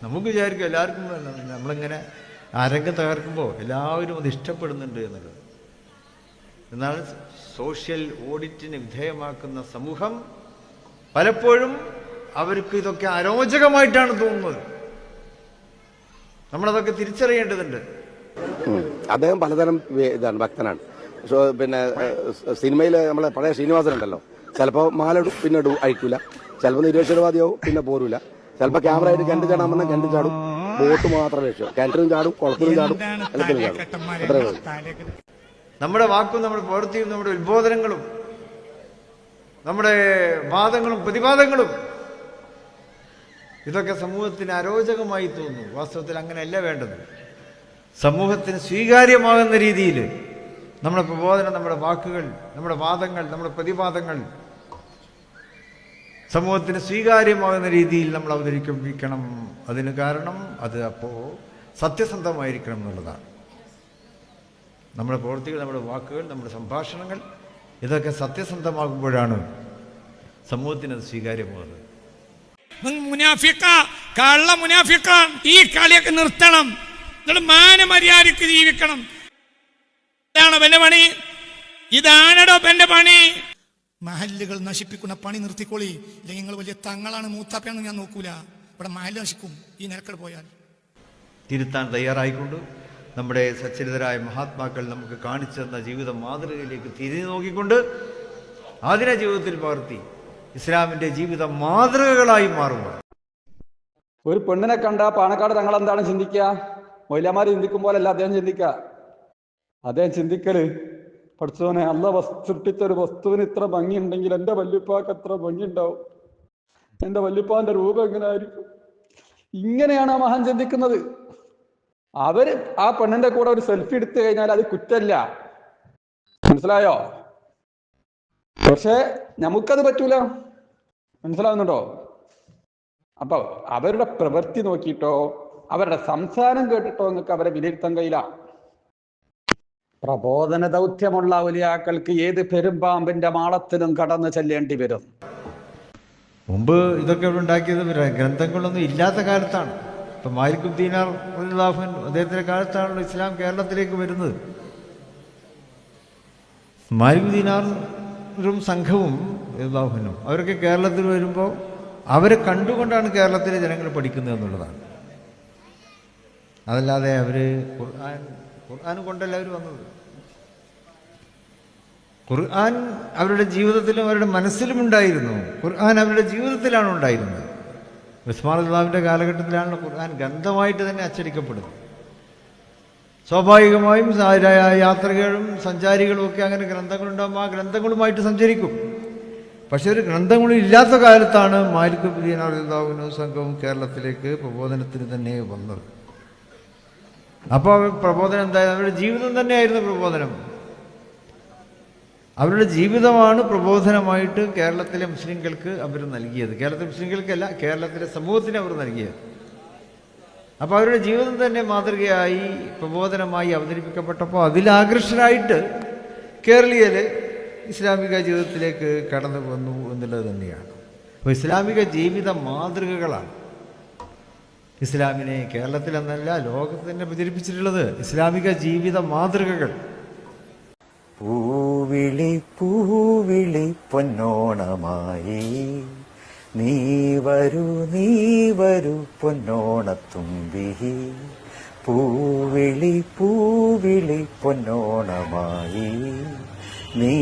നമുക്ക് വിചാരിക്കും എല്ലാവർക്കും നമ്മളിങ്ങനെ അരങ്ങ് തകർക്കുമ്പോൾ എല്ലാവരും അത് ഇഷ്ടപ്പെടുന്നുണ്ട് എന്നുള്ളത്. എന്നാൽ സോഷ്യൽ ഓഡിറ്റിന് വിധേയമാക്കുന്ന സമൂഹം പലപ്പോഴും അവർക്ക് ഇതൊക്കെ അരോചകമായിട്ടാണ് തോന്നുന്നത്. നമ്മളതൊക്കെ തിരിച്ചറിയേണ്ടതുണ്ട്. അദ്ദേഹം പലതരം ഇതാണ് ഭക്തനാണ്. പിന്നെ സിനിമയിൽ നമ്മളെ പഴയ ശ്രീനിവാസനുണ്ടല്ലോ, ചിലപ്പോൾ മാലിടും പിന്നെ അഴിക്കൂല, ചിലപ്പോൾ നിരീശ്വരവാദിയാവും പിന്നെ പോരൂല, ചിലപ്പോൾ ക്യാമറ ആയിട്ട് കിണറ്റ് ചാടാൻ പറഞ്ഞാൽ കിണറ്റ് ചാടും, ബോട്ട് മാത്രം രക്ഷ, കിണറ്റിലും ചാടും, കുളത്തിലും ചാടും, എല്ലാത്തിലും ചാടും. അത്രേ ഉള്ളൂ. നമ്മുടെ വാക്കും നമ്മുടെ പ്രവൃത്തിയും നമ്മുടെ ഉത്ബോധനങ്ങളും നമ്മുടെ വാദങ്ങളും പ്രതിവാദങ്ങളും ഇതൊക്കെ സമൂഹത്തിന് അരോചകമായി തോന്നുന്നു. വാസ്തവത്തിൽ അങ്ങനെയല്ല വേണ്ടത്. സമൂഹത്തിന് സ്വീകാര്യമാകുന്ന രീതിയിൽ നമ്മുടെ പ്രബോധനം, നമ്മുടെ വാക്കുകൾ, നമ്മുടെ വാദങ്ങൾ, നമ്മുടെ പ്രതിവാദങ്ങൾ സമൂഹത്തിന് സ്വീകാര്യമാകുന്ന രീതിയിൽ നമ്മൾ അവതരിപ്പിക്കണം. അതിന് കാരണം അത് അപ്പോൾ സത്യസന്ധമായിരിക്കണം എന്നുള്ളതാണ്. നമ്മുടെ പ്രവൃത്തികൾ, നമ്മുടെ വാക്കുകൾ, നമ്മുടെ സംഭാഷണങ്ങൾ ഇതൊക്കെ സത്യസന്ധമാകുമ്പോഴാണ് സമൂഹത്തിന് അത് സ്വീകാര്യമാകുന്നത്. കള്ള മുനാഫിക്ക, ഈ കളിയൊക്കെ നിർത്തണം. മാനമര്യാദക്ക് ജീവിക്കണം. ഇതാണോ എന്റെ പണി? ഇതാണോ എന്റെ പണി? മഹല്ലുകൾ നശിപ്പിക്കുന്ന പണി നിർത്തിക്കോളി. ഇല്ലെങ്കിൽ നിങ്ങൾ വലിയ തങ്ങളാണ്, മൂത്താപ്പയാണെന്ന് ഞാൻ നോക്കൂല. ഇവിടെ മഹല്ല് നശിക്കും ഈ നിരക്കൽ പോയാൽ. തിരുത്താൻ തയ്യാറായിക്കൊണ്ട് നമ്മുടെ സച്ചരിതരായ മഹാത്മാക്കൾ നമുക്ക് കാണിച്ചു തന്ന ജീവിത മാതൃകയിലേക്ക് തിരിഞ്ഞു നോക്കിക്കൊണ്ട് അതിനെ ജീവിതത്തിൽ പകർത്തി ഇസ്ലാമിന്റെ ജീവിത മാതൃകകളായി മാറുക. ഒരു പെണ്ണിനെ കണ്ട പാണക്കാട് തങ്ങൾ എന്താണ് ചിന്തിക്കുക? മൊയ്ലാമാര് ചിന്തിക്കുമ്പോഴല്ല അദ്ദേഹം ചിന്തിക്കുക. അദ്ദേഹം ചിന്തിക്കല്, പഠിച്ചവനെ അല്ല സൃഷ്ടിച്ചൊരു വസ്തുവിന് ഇത്ര ഭംഗിയുണ്ടെങ്കിൽ എൻ്റെ വല്യപ്പാക്ക് എത്ര ഭംഗിയുണ്ടാവും, എൻ്റെ വല്യപ്പാന്റെ രൂപം എങ്ങനെ ആയിരിക്കും. ഇങ്ങനെയാണ് ആ മഹാൻ ചിന്തിക്കുന്നത്. അവര് ആ പെണ്ണിന്റെ കൂടെ ഒരു സെൽഫി എടുത്തു കഴിഞ്ഞാൽ അത് കുറ്റല്ല, മനസ്സിലായോ? പക്ഷെ നമുക്കത് പറ്റൂല, മനസ്സിലാവുന്നുണ്ടോ? അപ്പൊ അവരുടെ പ്രവൃത്തി നോക്കിയിട്ടോ അവരുടെ സംസാരം കേട്ടിട്ടോ നിങ്ങൾക്ക് അവരെ വിലയിരുത്താൻ കഴിയില്ല. പ്രബോധന ദൗത്യമുള്ള ഔലിയാക്കൾക്ക് ഏത് പെരുമ്പാമ്പിന്റെ മാളത്തിലും കടന്നു ചെല്ലേണ്ടി വരും. മുമ്പ് ഇതൊക്കെ ഉണ്ടാക്കിയത് ഗ്രന്ഥങ്ങളൊന്നും ഇല്ലാത്ത കാലത്താണ്. ഇപ്പം മാലിക് ദീനാർ അദ്ദേഹത്തിന്റെ കാലത്താണല്ലോ ഇസ്ലാം കേരളത്തിലേക്ക് വരുന്നത്. മാലിക് ദീനാറും സംഘവും അവരൊക്കെ കേരളത്തിൽ വരുമ്പോൾ അവരെ കണ്ടുകൊണ്ടാണ് കേരളത്തിലെ ജനങ്ങൾ പഠിക്കുന്നത് എന്നുള്ളതാണ്. അതല്ലാതെ അവര് ഖുർആൻ കൊണ്ടല്ല അവർ വന്നത്. ഖുർആൻ അവരുടെ ജീവിതത്തിലും അവരുടെ മനസ്സിലും ഉണ്ടായിരുന്നു. ഖുർആൻ അവരുടെ ജീവിതത്തിലാണ് ഉണ്ടായിരുന്നത്. ഉസ്മാൻ അള്ളാഹുവിൻ്റെ കാലഘട്ടത്തിലാണ് ഖുർആൻ ഗ്രന്ഥമായിട്ട് തന്നെ അച്ചടിക്കപ്പെടുന്നത്. സ്വാഭാവികമായും യാത്രികരും സഞ്ചാരികളും ഒക്കെ അങ്ങനെ ഗ്രന്ഥങ്ങളുണ്ടാകുമ്പോൾ ആ ഗ്രന്ഥങ്ങളുമായിട്ട് സഞ്ചരിക്കും. പക്ഷെ ഒരു ഗ്രന്ഥങ്ങളും ഇല്ലാത്ത കാലത്താണ് മാലിക് ദീനാർ റളിയല്ലാഹു സംഘവും കേരളത്തിലേക്ക് പ്രബോധനത്തിന് തന്നെ വന്നത്. അപ്പോൾ പ്രബോധനം എന്തായാലും അവരുടെ ജീവിതം തന്നെയായിരുന്നു പ്രബോധനം. അവരുടെ ജീവിതമാണ് പ്രബോധനമായിട്ട് കേരളത്തിലെ മുസ്ലിങ്ങൾക്ക് അവർ നൽകിയത്. കേരളത്തിലെ മുസ്ലിങ്ങൾക്കല്ല, കേരളത്തിലെ സമൂഹത്തിന് അവർ നൽകിയത്. അപ്പോൾ അവരുടെ ജീവിതം തന്നെ മാതൃകയായി പ്രബോധനമായി അവതരിപ്പിക്കപ്പെട്ടപ്പോൾ അതിലാകൃഷ്ടരായിട്ട് കേരളീയര് ഇസ്ലാമിക ജീവിതത്തിലേക്ക് കടന്നു വന്നു എന്നുള്ളത് തന്നെയാണ്. അപ്പോൾ ഇസ്ലാമിക ജീവിത മാതൃകകളാണ് ഇസ്ലാമിനെ കേരളത്തിലെന്നല്ല ലോകത്ത് തന്നെ പ്രചരിപ്പിച്ചിട്ടുള്ളത്. ഇസ്ലാമിക ജീവിത മാതൃകകൾ. പൂവിളി പൂവിളി പൊന്നോണമായി നീ വരൂ പൊന്നോണത്തുമ്പി. പൂവിളി പൂവിളി പൊന്നോണമായി നീ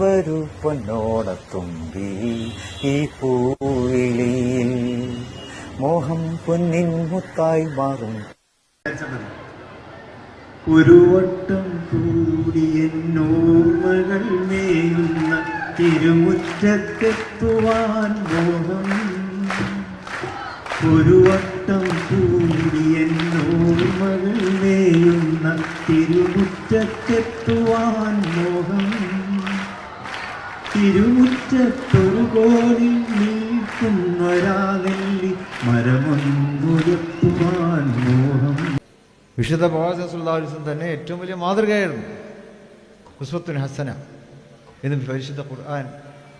വരൂ പൊന്നോണത്തുമ്പി. ഈ പൂവിളിയിൽ മോഹം പൊന്നിൻ മുത്തായി മാറും. ഒരു വട്ടം കൂടി എന്നോർമ്മകൾ മേയുന്ന തിരുമുറ്റത്തെത്തുവാൻ മോഹം. ഒരു വട്ടം കൂടി എന്നോർമ്മകൾ മേയുന്ന തിരുമുറ്റത്തെത്തുവാൻ മോഹം. തിരുമുറ്റത്തൊരു കോലിൽ നിൽക്കുന്നൊരാളല്ലി മരമൊന്നുയർത്തുവാൻ മോഹം. വിശുദ്ധ പ്രവാചകൻ സല്ലല്ലാഹു അലൈഹി വസല്ലം തന്നെ ഏറ്റവും വലിയ മാതൃകയായിരുന്നു. ഉസ്വത്തുൻ ഹസന എന്ന് പരിശുദ്ധ ഖുർആൻ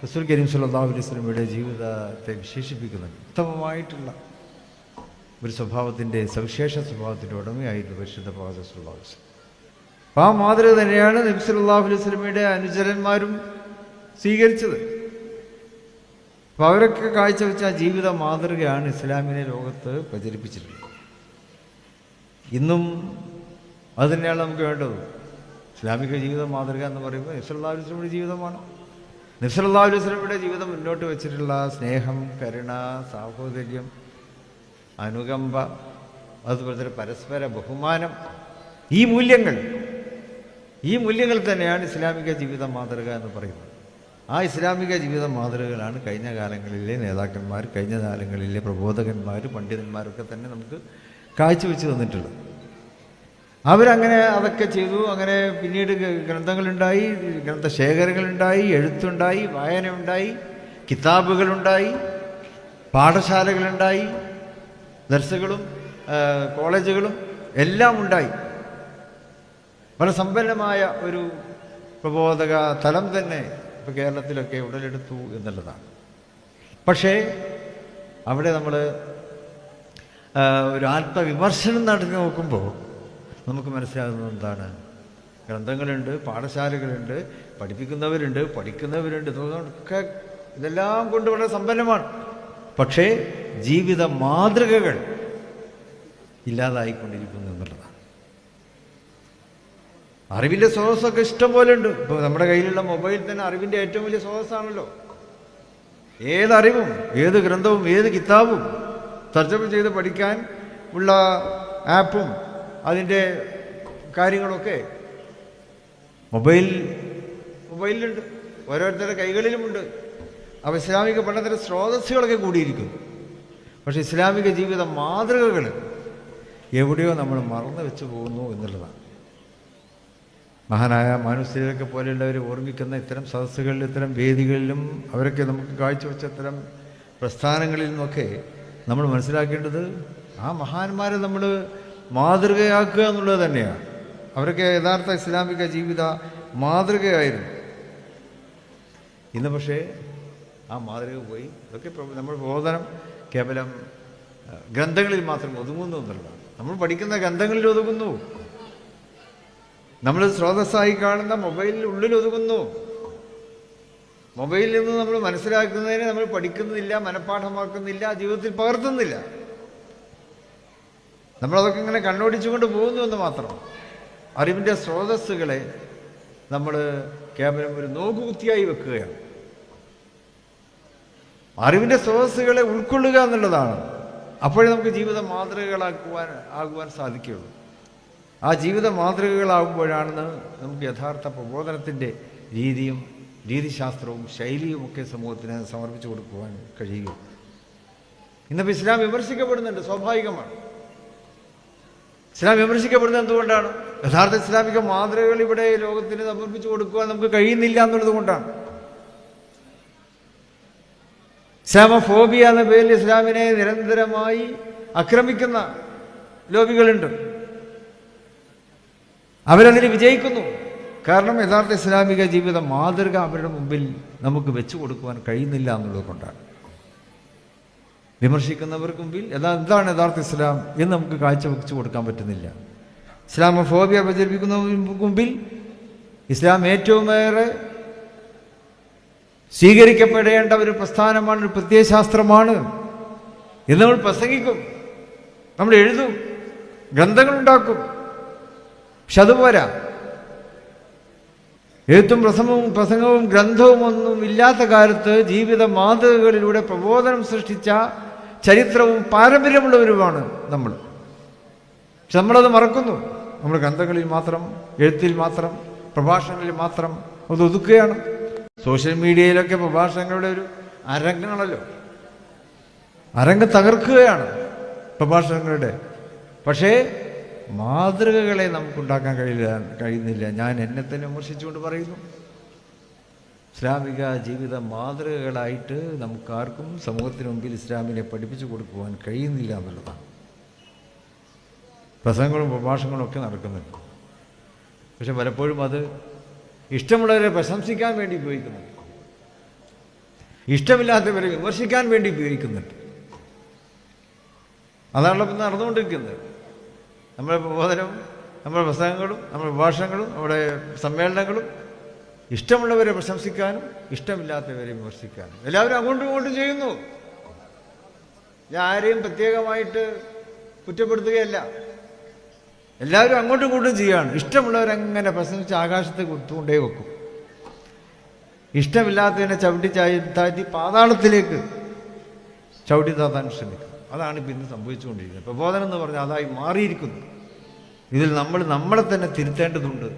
റസൂൽ കരീം സല്ലല്ലാഹു അലൈഹി വസല്ലമയുടെ ജീവിതത്തെ വിശേഷിപ്പിക്കുന്നുണ്ട്. ഉത്തമമായിട്ടുള്ള ഒരു സ്വഭാവത്തിൻ്റെ സവിശേഷ സ്വഭാവത്തിൻ്റെ ഉടമയായിരുന്നു പരിശുദ്ധ പ്രവാചകൻ സല്ലല്ലാഹു അലൈഹി വസല്ലം. അപ്പോൾ ആ മാതൃക തന്നെയാണ് നബി സല്ലല്ലാഹു അലൈഹി വസല്ലമയുടെ അനുചരന്മാരും സ്വീകരിച്ചത്. അപ്പോൾ അവരൊക്കെ കാഴ്ചവെച്ച ആ ജീവിത മാതൃകയാണ് ഇസ്ലാമിനെ ലോകത്ത് പ്രചരിപ്പിച്ചിട്ടുള്ളത്. ഇന്നും അത് തന്നെയാണ് നമുക്ക് വേണ്ടത്. ഇസ്ലാമിക ജീവിത മാതൃക എന്ന് പറയുമ്പോൾ നബി സല്ലല്ലാഹു അലൈഹി വസല്ലമയുടെ ജീവിതമാണ്. നബി സല്ലല്ലാഹു അലൈഹി വസല്ലമയുടെ ജീവിതം മുന്നോട്ട് വെച്ചിട്ടുള്ള സ്നേഹം, കരുണ, സാഹോദര്യം, അനുകമ്പ, അതുപോലെ തന്നെ പരസ്പര ബഹുമാനം, ഈ മൂല്യങ്ങൾ തന്നെയാണ് ഇസ്ലാമിക ജീവിത മാതൃക എന്ന് പറയുന്നത്. ആ ഇസ്ലാമിക ജീവിത മാതൃകകളാണ് കഴിഞ്ഞ കാലങ്ങളിലെ നേതാക്കന്മാർ, കഴിഞ്ഞ കാലങ്ങളിലെ പ്രബോധകന്മാർ, പണ്ഡിതന്മാരൊക്കെ തന്നെ നമുക്ക് കാഴ്ചവെച്ച് തന്നിട്ടുള്ളത്. അവരങ്ങനെ അതൊക്കെ ചെയ്തു. അങ്ങനെ പിന്നീട് ഗ്രന്ഥങ്ങളുണ്ടായി, ഗ്രന്ഥശേഖരങ്ങളുണ്ടായി, എഴുത്തുണ്ടായി, വായനയുണ്ടായി, കിതാബുകളുണ്ടായി, പാഠശാലകളുണ്ടായി, ദർസുകളും കോളേജുകളും എല്ലാം ഉണ്ടായി. വളരെ സമ്പന്നമായ ഒരു പ്രബോധക തലം തന്നെ ഇപ്പോൾ കേരളത്തിലൊക്കെ ഉടലെടുത്തു എന്നുള്ളതാണ്. പക്ഷേ അവിടെ നമ്മൾ ഒരു ആത്മവിമർശനം നടത്തി നോക്കുമ്പോൾ നമുക്ക് മനസ്സിലാകുന്നത് എന്താണ്? ഗ്രന്ഥങ്ങളുണ്ട്, പാഠശാലകളുണ്ട്, പഠിപ്പിക്കുന്നവരുണ്ട്, പഠിക്കുന്നവരുണ്ട്, ഇതൊക്കെ ഇതെല്ലാം കൊണ്ട് വളരെ സമ്പന്നമാണ്. പക്ഷേ ജീവിത മാതൃകകൾ ഇല്ലാതായിക്കൊണ്ടിരിക്കുന്നു എന്നുള്ളതാണ്. അറിവിൻ്റെ സ്രോതസ്സൊക്കെ ഇഷ്ടം പോലെ ഉണ്ട്. ഇപ്പോൾ നമ്മുടെ കയ്യിലുള്ള മൊബൈൽ തന്നെ അറിവിൻ്റെ ഏറ്റവും വലിയ സ്രോതസ്സാണല്ലോ. ഏതറിവും, ഏത് ഗ്രന്ഥവും, ഏത് കിതാബും തർജ്ജമ ചെയ്ത് പഠിക്കാൻ ഉള്ള ആപ്പും അതിൻ്റെ കാര്യങ്ങളൊക്കെ മൊബൈലിലുണ്ട്, ഓരോരുത്തരുടെ കൈകളിലുമുണ്ട്. അപ്പോൾ ഇസ്ലാമിക പഠനത്തിൻ്റെ സ്രോതസ്സുകളൊക്കെ കൂടിയിരിക്കുന്നു. പക്ഷേ ഇസ്ലാമിക ജീവിത മാതൃകകൾ എവിടെയോ നമ്മൾ മറന്നു വെച്ച് പോകുന്നു എന്നുള്ളതാണ്. മഹാനായ മാനുസ്ലിയൊക്കെ പോലെയുള്ളവർ ഓർമ്മിക്കുന്ന ഇത്തരം സദസ്സുകളിലും ഇത്തരം വേദികളിലും അവരൊക്കെ നമുക്ക് കാഴ്ചവെച്ച ഇത്തരം പ്രസ്ഥാനങ്ങളിൽ നിന്നൊക്കെ നമ്മൾ മനസ്സിലാക്കേണ്ടത് ആ മഹാന്മാരെ നമ്മൾ മാതൃകയാക്കുക എന്നുള്ളത് തന്നെയാണ്. അവരൊക്കെ യഥാർത്ഥ ഇസ്ലാമിക ജീവിത മാതൃകയായിരുന്നു. ഇന്ന് പക്ഷേ ആ മാതൃക പോയി. ഇതൊക്കെ നമ്മുടെ പ്രബോധനം കേവലം ഗ്രന്ഥങ്ങളിൽ മാത്രം ഒതുങ്ങുന്നു എന്നുള്ളതാണ്. നമ്മൾ പഠിക്കുന്ന ഗ്രന്ഥങ്ങളിൽ ഒതുങ്ങുന്നു, നമ്മൾ സ്രോതസ്സായി കാണുന്ന മൊബൈലിൽ ഉള്ളിൽ ഒതുങ്ങുന്നു. മൊബൈലിൽ നിന്ന് നമ്മൾ മനസ്സിലാക്കുന്നതിനെ നമ്മൾ പഠിക്കുന്നില്ല, മനഃപ്പാഠമാക്കുന്നില്ല, ജീവിതത്തിൽ പകർത്തുന്നില്ല. നമ്മളതൊക്കെ ഇങ്ങനെ കണ്ണോടിച്ചുകൊണ്ട് പോകുന്നു എന്ന് മാത്രം. അറിവിൻ്റെ സ്രോതസ്സുകളെ നമ്മൾ കേവലം ഒരു നോക്കുകുത്തിയായി വെക്കുകയാണ്. അറിവിൻ്റെ സ്രോതസ്സുകളെ ഉൾക്കൊള്ളുക എന്നുള്ളതാണ്. അപ്പോഴേ നമുക്ക് ജീവിത മാതൃകകളാകുവാൻ സാധിക്കുകയുള്ളൂ. ആ ജീവിത മാതൃകകളാകുമ്പോഴാണ് നമുക്ക് യഥാർത്ഥ പ്രബോധനത്തിൻ്റെ രീതിയും രീതിശാസ്ത്രവും ശൈലിയുമൊക്കെ സമൂഹത്തിന് സമർപ്പിച്ചു കൊടുക്കുവാൻ കഴിയുക. ഇന്നിപ്പോൾ ഇസ്ലാം വിമർശിക്കപ്പെടുന്നുണ്ട്, സ്വാഭാവികമാണ്. ഇസ്ലാം വിമർശിക്കപ്പെടുന്നത് എന്തുകൊണ്ടാണ്? യഥാർത്ഥ ഇസ്ലാമിക മാതൃകകൾ ഇവിടെ ലോകത്തിന് സമർപ്പിച്ചു കൊടുക്കുവാൻ നമുക്ക് കഴിയുന്നില്ല എന്നുള്ളത് കൊണ്ടാണ്. ഇസ്ലാമോഫോബിയ എന്ന പേരിൽ ഇസ്ലാമിനെ നിരന്തരമായി ആക്രമിക്കുന്ന ലോബികളുണ്ട്. അവരതിന് വിജയിക്കുന്നു. കാരണം യഥാർത്ഥ ഇസ്ലാമിക ജീവിത മാതൃക അവരുടെ മുമ്പിൽ നമുക്ക് വെച്ചു കൊടുക്കുവാൻ കഴിയുന്നില്ല എന്നുള്ളത് കൊണ്ടാണ്. വിമർശിക്കുന്നവർക്ക് മുമ്പിൽ എന്താണ് യഥാർത്ഥ ഇസ്ലാം എന്ന് നമുക്ക് കാഴ്ചവെച്ചു കൊടുക്കാൻ പറ്റുന്നില്ല. ഇസ്ലാമോഫോബിയ പ്രചരിപ്പിക്കുന്നവർക്ക് മുമ്പിൽ ഇസ്ലാം ഏറ്റവുമേറെ സ്വീകരിക്കപ്പെടേണ്ട ഒരു പ്രസ്ഥാനമാണ്, ഒരു പ്രത്യയശാസ്ത്രമാണ് എന്ന് നമ്മൾ പ്രസംഗിക്കും, നമ്മൾ എഴുതും, ഗ്രന്ഥങ്ങളുണ്ടാക്കും. പക്ഷെ അതുപോരാ. എഴുത്തും പ്രസംഗവും ഗ്രന്ഥവും ഒന്നും ഇല്ലാത്ത കാലത്ത് ജീവിത മാതൃകകളിലൂടെ പ്രബോധനം സൃഷ്ടിച്ച ചരിത്രവും പാരമ്പര്യമുള്ളവരുമാണ് നമ്മൾ. പക്ഷെ നമ്മളത് മറക്കുന്നു. നമ്മൾ ഗ്രന്ഥങ്ങളിൽ മാത്രം, എഴുത്തിൽ മാത്രം, പ്രഭാഷണങ്ങളിൽ മാത്രം അത് ഒതുക്കുകയാണ്. സോഷ്യൽ മീഡിയയിലൊക്കെ പ്രഭാഷണങ്ങളുടെ ഒരു അരങ്ങാണല്ലോ, അരങ്ങ് തകർക്കുകയാണ് പ്രഭാഷണങ്ങളുടെ. പക്ഷേ മാതൃകകളെ നമുക്കുണ്ടാക്കാൻ കഴിയുന്നില്ല. ഞാൻ എന്നെ തന്നെ വിമർശിച്ചുകൊണ്ട് പറയുന്നു, ഇസ്ലാമിക ജീവിത മാതൃകകളായിട്ട് നമുക്കാർക്കും സമൂഹത്തിന് മുമ്പിൽ ഇസ്ലാമിനെ പഠിപ്പിച്ചു കൊടുക്കുവാൻ കഴിയുന്നില്ല എന്നുള്ളതാണ്. പ്രസംഗങ്ങളും പ്രഭാഷണങ്ങളും ഒക്കെ നടക്കുന്നുണ്ട്. പക്ഷെ പലപ്പോഴും അത് ഇഷ്ടമുള്ളവരെ പ്രശംസിക്കാൻ വേണ്ടി ഉപയോഗിക്കുന്നുണ്ട്, ഇഷ്ടമില്ലാത്തവരെ വിമർശിക്കാൻ വേണ്ടി ഉപയോഗിക്കുന്നുണ്ട്. അതാണല്ലോ ഇന്ന് നടന്നുകൊണ്ടിരിക്കുന്നത്. നമ്മുടെ പ്രബോധനം, നമ്മുടെ പ്രസംഗങ്ങളും നമ്മുടെ ഭാഷണങ്ങളും നമ്മുടെ സമ്മേളനങ്ങളും ഇഷ്ടമുള്ളവരെ പ്രശംസിക്കാനും ഇഷ്ടമില്ലാത്തവരെ വിമർശിക്കാനും എല്ലാവരും അങ്ങോട്ടും ഇങ്ങോട്ടും ചെയ്യുന്നു. ഞാൻ ആരെയും പ്രത്യേകമായിട്ട് കുറ്റപ്പെടുത്തുകയല്ല. എല്ലാവരും അങ്ങോട്ടും ഇങ്ങോട്ടും ചെയ്യുകയാണ്. ഇഷ്ടമുള്ളവരങ്ങനെ പ്രശംസിച്ച് ആകാശത്തെ കുത്തുകൊണ്ടേ വെക്കും. ഇഷ്ടമില്ലാത്തതിനെ ചവിട്ടി താഴ്ത്തി പാതാളത്തിലേക്ക് ചവിട്ടി താത്താൻ ശ്രമിക്കും. അതാണ് ഇപ്പം ഇന്ന് സംഭവിച്ചുകൊണ്ടിരിക്കുന്നത്. പ്രബോധനം എന്ന് പറഞ്ഞാൽ അതായി മാറിയിരിക്കുന്നു. ഇതിൽ നമ്മളെ തന്നെ തിരുത്തേണ്ടതുണ്ട്.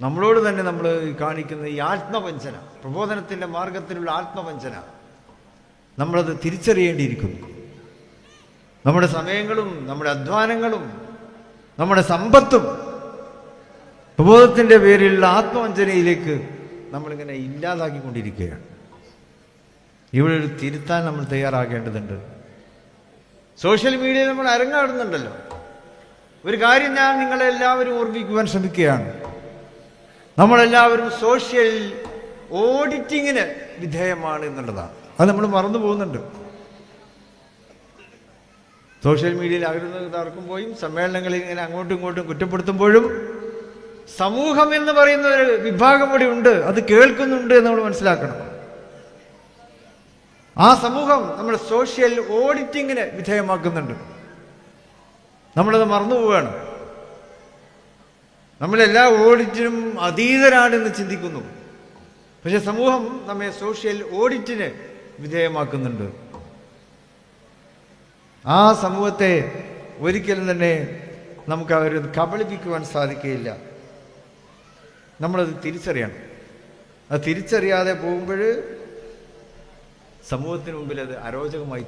നമ്മളോട് തന്നെ നമ്മൾ കാണിക്കുന്ന ഈ ആത്മവഞ്ചന, പ്രബോധനത്തിൻ്റെ മാർഗത്തിലുള്ള ആത്മവഞ്ചന, നമ്മളത് തിരിച്ചറിയേണ്ടിയിരിക്കുന്നു. നമ്മുടെ സമയങ്ങളും നമ്മുടെ അധ്വാനങ്ങളും നമ്മുടെ സമ്പത്തും പ്രബോധത്തിൻ്റെ പേരിലുള്ള ആത്മവഞ്ചനയിലേക്ക് നമ്മളിങ്ങനെ ഇല്ലാതാക്കിക്കൊണ്ടിരിക്കുകയാണ്. ഇവിടെ ഒരു തിരുത്താൻ നമ്മൾ തയ്യാറാകേണ്ടതുണ്ട്. സോഷ്യൽ മീഡിയയിൽ നമ്മൾ അരങ്ങാടുന്നുണ്ടല്ലോ. ഒരു കാര്യം ഞാൻ നിങ്ങളെല്ലാവരും ഓർമ്മിക്കുവാൻ ശ്രമിക്കുകയാണ്. നമ്മളെല്ലാവരും സോഷ്യൽ ഓഡിറ്റിങ്ങിന് വിധേയമാണ് എന്നുള്ളതാണ്. അത് നമ്മൾ മറന്നു പോകുന്നുണ്ട്. സോഷ്യൽ മീഡിയയിൽ തർക്കുമ്പോഴും സമ്മേളനങ്ങളിൽ ഇങ്ങനെ അങ്ങോട്ടും ഇങ്ങോട്ടും കുറ്റപ്പെടുത്തുമ്പോഴും സമൂഹം എന്ന് പറയുന്ന ഒരു വിഭാഗം കൂടി ഉണ്ട്, അത് കേൾക്കുന്നുണ്ട് എന്ന് നമ്മൾ മനസ്സിലാക്കണം. ആ സമൂഹം നമ്മുടെ സോഷ്യൽ ഓഡിറ്റിങ്ങിന് വിധേയമാക്കുന്നുണ്ട്. നമ്മളത് മറന്നു പോവുകയാണ്. നമ്മളെല്ലാ ഓഡിറ്റിനും അതീതരാണെന്ന് ചിന്തിക്കുന്നു. പക്ഷെ സമൂഹം നമ്മെ സോഷ്യൽ ഓഡിറ്റിന് വിധേയമാക്കുന്നുണ്ട്. ആ സമൂഹത്തെ ഒരിക്കലും തന്നെ നമുക്ക് അവരെ കബളിപ്പിക്കുവാൻ സാധിക്കുകയില്ല. നമ്മളത് തിരിച്ചറിയണം. അത് തിരിച്ചറിയാതെ പോകുമ്പോൾ സമൂഹത്തിന് മുമ്പിൽ അത് അരോചകമായി